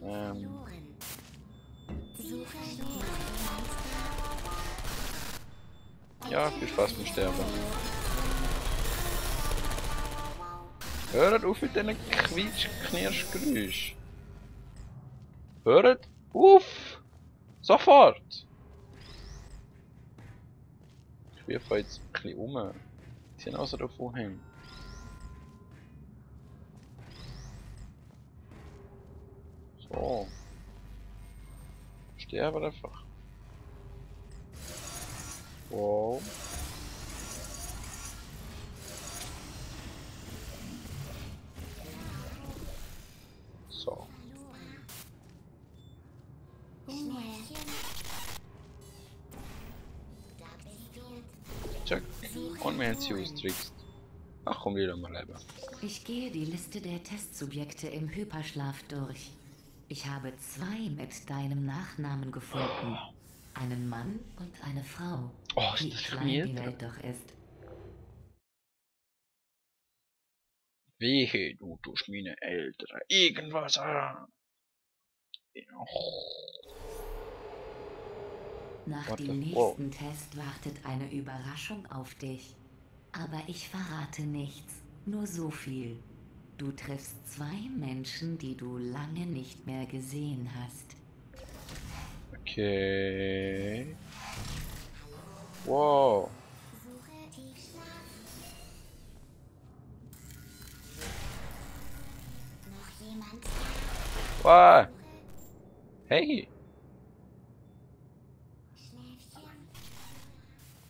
Ja, viel Spaß mit Sterben. Hört auf mit diesen Quietsch-Knirsch-Geräusch. Hört auf! Sofort! Ich wirf jetzt ein bisschen um. Die sind also davon hängen. So. Sterbe einfach. Wow. So. Check. Und wir haben sie austrickst. Ach komm, wieder mal leben. Ich gehe die Liste der Testsubjekte im Hyperschlaf durch. Ich habe 2 mit deinem Nachnamen gefunden. Einen Mann und eine Frau. Oh, ist Wie das klein die Eltern? Welt doch ist. Wehe, du tust meine Eltern irgendwas an. Nach What dem the- wow. nächsten Test wartet eine Überraschung auf dich. Aber ich verrate nichts. Nur so viel. Du triffst 2 Menschen, die du lange nicht mehr gesehen hast. Okay. Wow. Wow. Hey.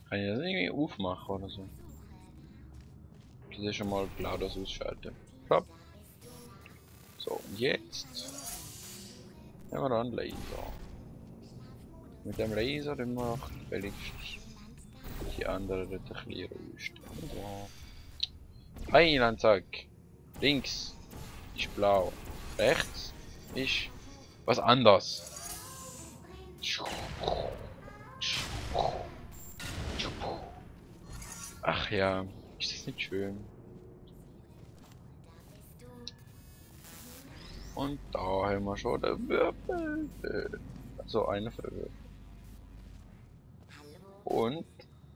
Kann ich das irgendwie aufmachen oder so? Das ist schon mal klar, das ausschalten. Stopp. So, und jetzt nehmen wir einen Laser. Mit dem Laser den macht wenigstens die anderen ein bisschen rüsten. So. Heilanzeig. Links ist blau. Rechts ist was anderes. Ach ja, ist das nicht schön? Und da haben wir schon den Würfel. Also eine für den Würfel. Und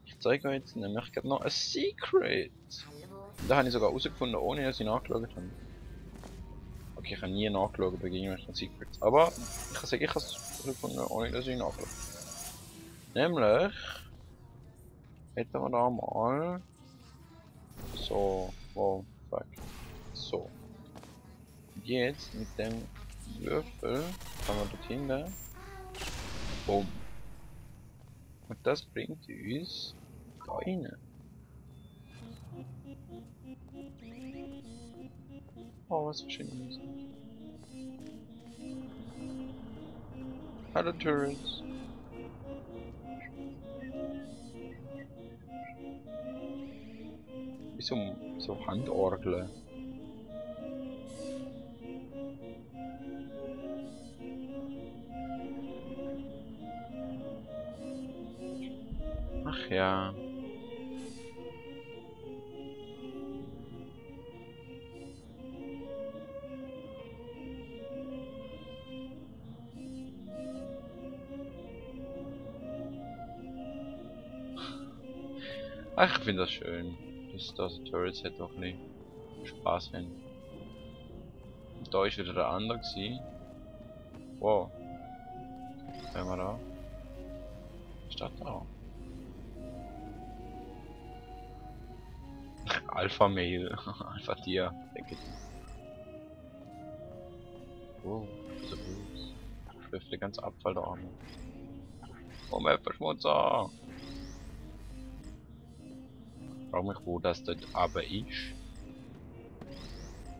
ich zeige euch jetzt nämlich gerade noch ein Secret. Und da habe ich sogar herausgefunden, ohne dass ich nachgeschaut habe. Okay, ich habe nie nachgeschaut bei irgendwelchen Secrets. Aber ich kann sagen, ich habe es herausgefunden, ohne dass ich nachgeschaut habe. Nämlich hätten wir da mal so, wow, fuck. So. Und jetzt mit dem Würfel kann man dort hinten. Bumm. Und das bringt uns da rein. Oh, was für schöne Musik. Hallo Turrets. Wie so Handorgeln. Ach ja. Ach, ich finde das schön. Dass das Turrets hat auch nicht Spaß haben. Und da ist wieder der andere gewesen. Wow. Schauen wir da. Statt da. Alpha Mail. Alpha Tier. Denke ich. Oh, so groß. Schläft der ganze Abfall da an. Oh, mein Verschmutzer. Ich frage mich, wo das dort aber ist.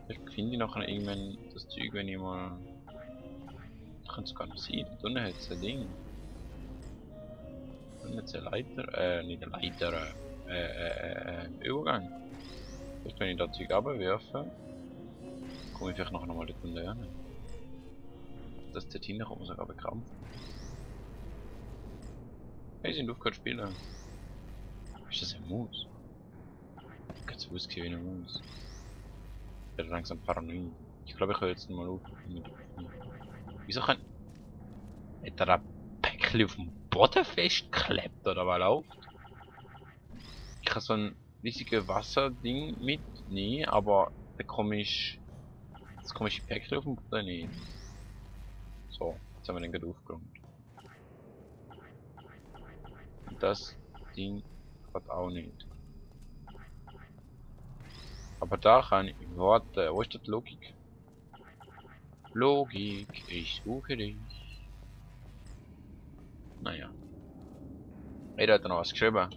Ich finde ich nachher irgendwann das Zeug, wenn ich mal. Das kann es gar nicht sein. Da unten hat es ein Ding. Da unten hat es eine Leiter. Nicht eine Leiter. Übergang. Vielleicht, wenn ich das Zeug runterwerfe, komme ich vielleicht nachher nochmal dort unten hin. Das dort hinten kommt man sogar bekrampft. Hey, sind aufgehört zu spielen. Ist das ein Maus? Ganz so ausgesehen wie eine Maus. Ich werde langsam paranoid. Ich glaube, ich höre jetzt mal auf. Wieso kann... Hat er ein Päckchen auf dem Boden festgeklebt oder was läuft? Ich habe so ein riesiges Wasserding mit. Nee, aber das komische Päckchen auf dem Boden nicht. So, jetzt haben wir den gerade aufgeräumt. Und das Ding hat auch nicht. Aber da kann ich... Warte, wo ist das Logik? Logik, ich suche dich. Naja. Jeder hat da noch was geschrieben.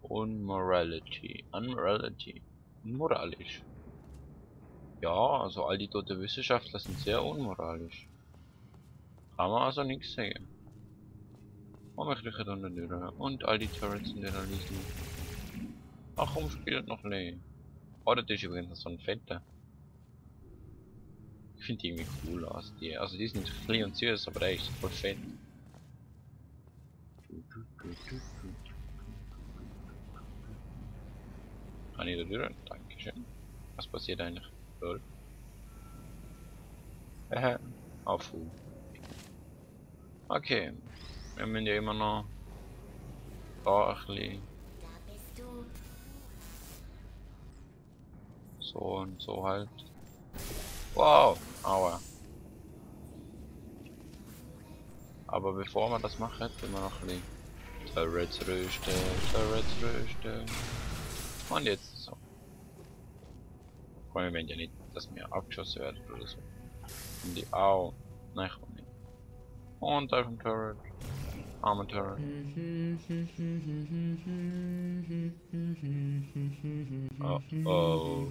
Unmorality. Unmorality. Unmoralisch. Ja, also all die tote Wissenschaftler sind sehr unmoralisch. Kann man also nichts sagen. Oh, mich riechen unter der Tür. Und all die Turrets in der Liste. Ach komm, spielt noch Lay. Oh, das ist übrigens so ein fetter. Ich finde die irgendwie cool aus. Also die sind klein und süß, aber der ist voll fett. Kann ich da durch? Dankeschön. Was passiert eigentlich? Lol. Auf. Okay. Wir müssen ja immer noch da ein bisschen so und so halt. Wow! Aua. Aber bevor wir das machen, immer noch ein bisschen Turrets rösten, Turrets rösten. Und jetzt so. Wir wollen ja nicht, dass wir abgeschossen werden oder so. Und die Au. Nein, ich will nicht. Und auf dem Turret. Armer Turret. Oh oh.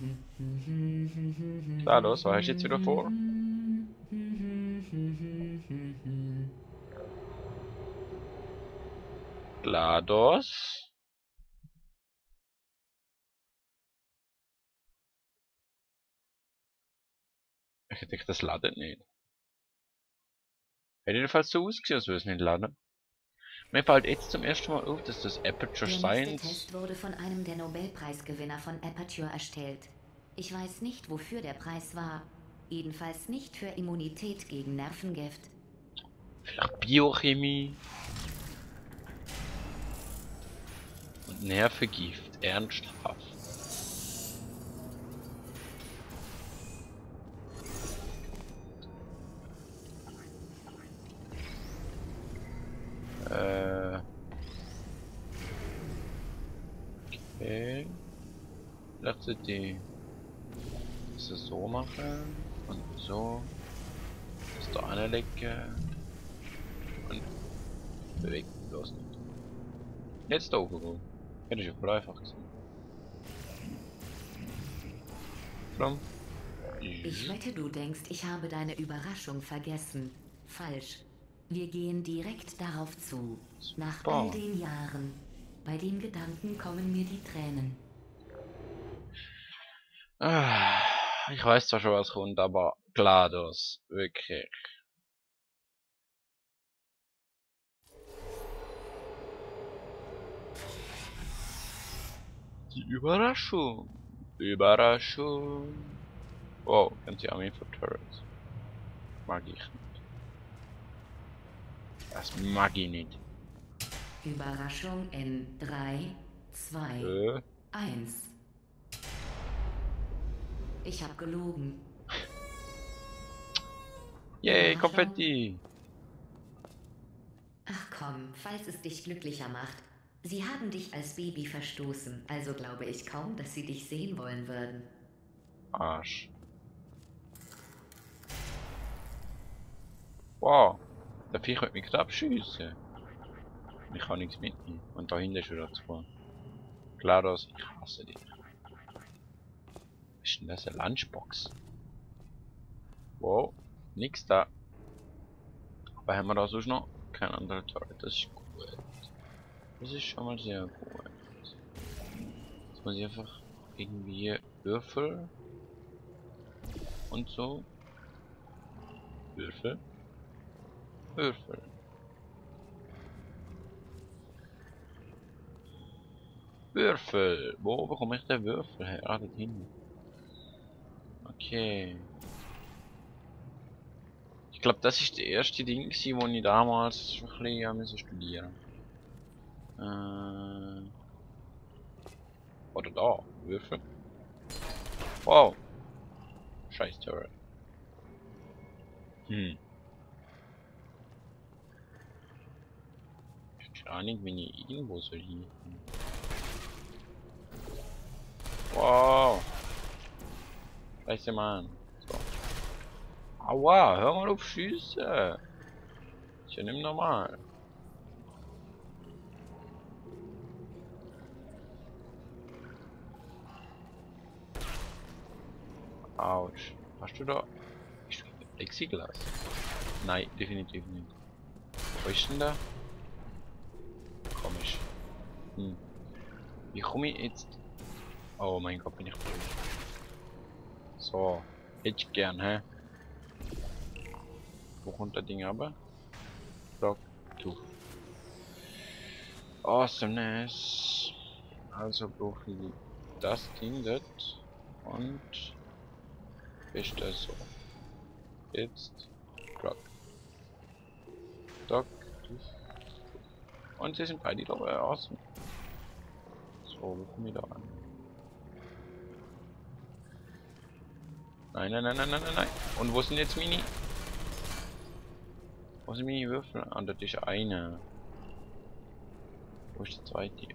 Klar, los, was hast du jetzt wieder vor? GLaDOS? Ich denke, das ladet nicht. Hätte jedenfalls so ausgesehen, als würde es nicht laden. Mir fällt jetzt zum ersten Mal auf, dass das Aperture Der nächste Science... Test wurde von einem der Nobelpreisgewinner von Aperture erstellt. Ich weiß nicht, wofür der Preis war. Jedenfalls nicht für Immunität gegen Nervengift. Vielleicht Biochemie. Und Nervengift. Ernsthaft. Okay. Vielleicht sollte ich das so machen. Und so. Das da anlegen. Und bewegt bloß nicht. Jetzt da oben. Hätte ich ja voll einfach gesehen. From. Ich wette, du denkst, ich habe deine Überraschung vergessen. Falsch. Wir gehen direkt darauf zu. Nach all den Jahren. Bei dem Gedanken kommen mir die Tränen. Ich weiß zwar schon, was kommt, aber GLaDOS. Wirklich. Die Überraschung. Überraschung. Wow, ganze Armee von Turrets. Mag ich nicht. Das mag ich nicht. Überraschung in 3, 2, 1. Ich hab gelogen. Yay, Konfetti! Ach komm, falls es dich glücklicher macht. Sie haben dich als Baby verstoßen, also glaube ich kaum, dass sie dich sehen wollen würden. Arsch. Wow, der Viech wird mich gerade abschiessen. Ich kann nichts mitnehmen. Und da hinten ist wieder zwei. GLaDOS, ich hasse dich. Was ist denn das? Eine Lunchbox? Wow, nix da. Aber haben wir da sonst noch kein anderer Turret? Das ist gut. Das ist schon mal sehr gut. Jetzt muss ich einfach irgendwie Würfel und so. Würfel. Würfel. Würfel. Wo bekomme ich den Würfel her? Ah, dort hinten. Okay. Ich glaube, das ist das erste Ding, wo ich damals schon ein bisschen studieren musste. Oder da. Würfel. Wow. Scheiß Turret. Hm. Ich weiß nicht, wenn ich irgendwo soll hier. Wow. Scheiße, Mann. So. Aua, hör mal auf Schießen. Ist ja nicht mehr normal. Autsch. Hast du da... Ist du Plexiglas? Nein, definitiv nicht. Wo ist denn da? Komisch. Hm. Wie komme ich jetzt... Oh mein Gott, bin ich blöd. So. Hätte ich gern, hä? Wo kommt das Ding aber? Block, du. Awesomeness. Also brauche ich das Ding dort. Und... Ist das so? Jetzt... Block. Dock. Und sie sind beide dabei außen. So, wo komme ich da an? Nein, nein, nein, nein, nein, nein, nein. Und wo sind jetzt meine... Wo sind meine Würfel? Ah, das ist eine. Wo ist der zweite?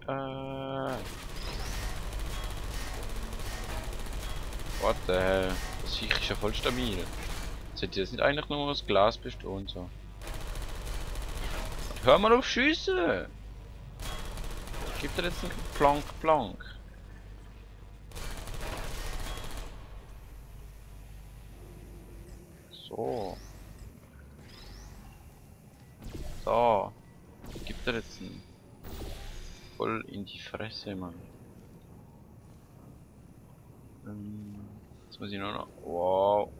What the hell? Das Viech ist ja voll stabil. Sollte das nicht eigentlich nur aus Glas bestehen und so? Hör mal auf Schiessen! Gibt er jetzt einen Plank, Plank? So. So. Gibt er jetzt einen... Voll in die Fresse, Mann. Jetzt muss ich nur noch... Wow.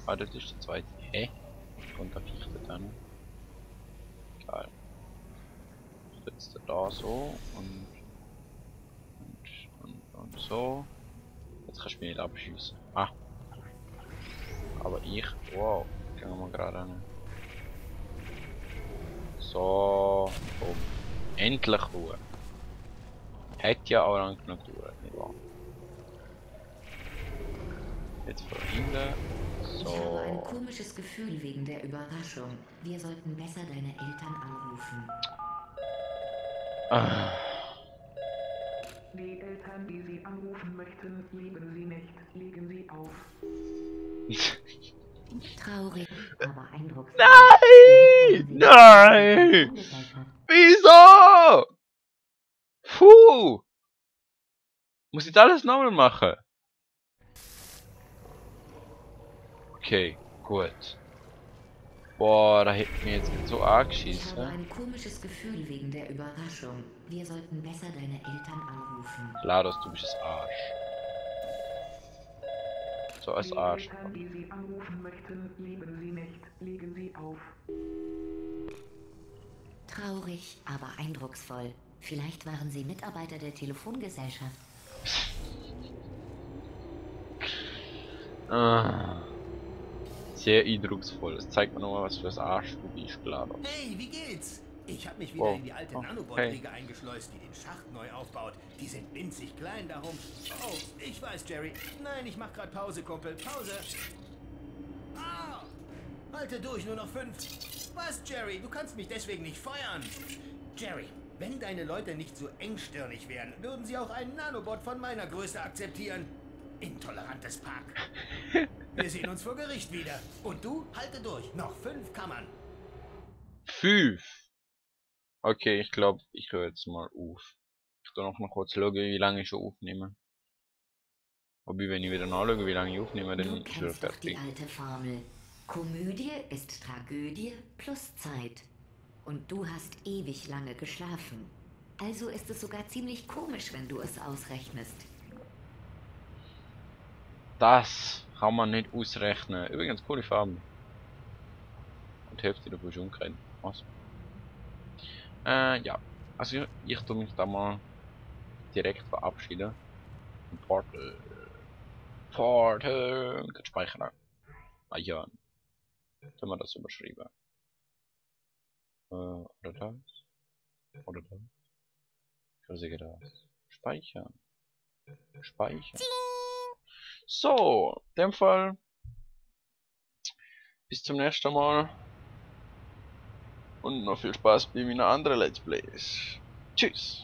Ah, das ist der zweite. Hä? Und da Viech dann. Geil. Jetzt da so und so. Jetzt kannst du mich nicht abschießen. Ah. Aber ich. Wow. Gehen wir gerade an. So. Boom. Endlich Ruhe. Hätte ja auch lang genug gedauert, nicht wahr? Jetzt von hinten. Ich habe ein So. komisches Gefühl wegen der Überraschung. Wir sollten besser deine Eltern anrufen. Ah. Die Eltern, die Sie anrufen möchten, lieben Sie nicht. Legen Sie auf. Traurig, aber eindrucksvoll. Nein! Nein! Wieso? Puh! Muss ich das alles nochmal machen? Okay, gut. Boah, da hätte mir jetzt so arg Ich habe schießen. ein komisches Gefühl wegen der Überraschung. Wir sollten besser deine Eltern anrufen. Lados, du bist das Arsch. So als Die Arsch. Eltern, die Sie anrufen möchten, lieben Sie nicht. Legen Sie auf. Traurig, aber eindrucksvoll. Vielleicht waren sie Mitarbeiter der Telefongesellschaft. Ah, sehr eindrucksvoll. Das zeigt mir nochmal, was für das Arsch du bist, Lados. Hey, wie geht's? Ich habe mich wieder Wow. in die alte Oh, Nanobot-Riege eingeschleust, die den Schacht neu aufbaut. Die sind winzig klein, darum... Oh, ich weiß, Jerry. Nein, ich mach grad Pause, Kumpel. Pause. Ah! Halte durch, nur noch 5. Was, Jerry? Du kannst mich deswegen nicht feuern. Jerry, wenn deine Leute nicht so engstirnig wären, würden sie auch einen Nanobot von meiner Größe akzeptieren. Intolerantes Pack. Wir sehen uns vor Gericht wieder. Und du, halte durch. Noch 5 Kammern. 5. Okay, ich glaube, ich höre jetzt mal auf. Ich tu noch mal kurz schauen, wie lange ich schon aufnehme. Wobei, wenn ich wieder nachschaue, wie lange ich aufnehme, Du dann ist er kennst doch die fertig. alte Formel. Komödie ist Tragödie plus Zeit. Und du hast ewig lange geschlafen. Also ist es sogar ziemlich komisch, wenn du es ausrechnest. Das kann man nicht ausrechnen. Übrigens, coole Farben. Und die Hälfte davon ist umgekehrt. Was? Ja. Also ich tu mich da mal direkt verabschieden. Portal. Portal. Speichern. Ah ja. Können wir das überschreiben? Oder das? Oder das? Ich das. Speichern. Speichern. So, in dem Fall. Bis zum nächsten Mal. Und noch viel Spaß bei meinen anderen Let's Plays. Tschüss.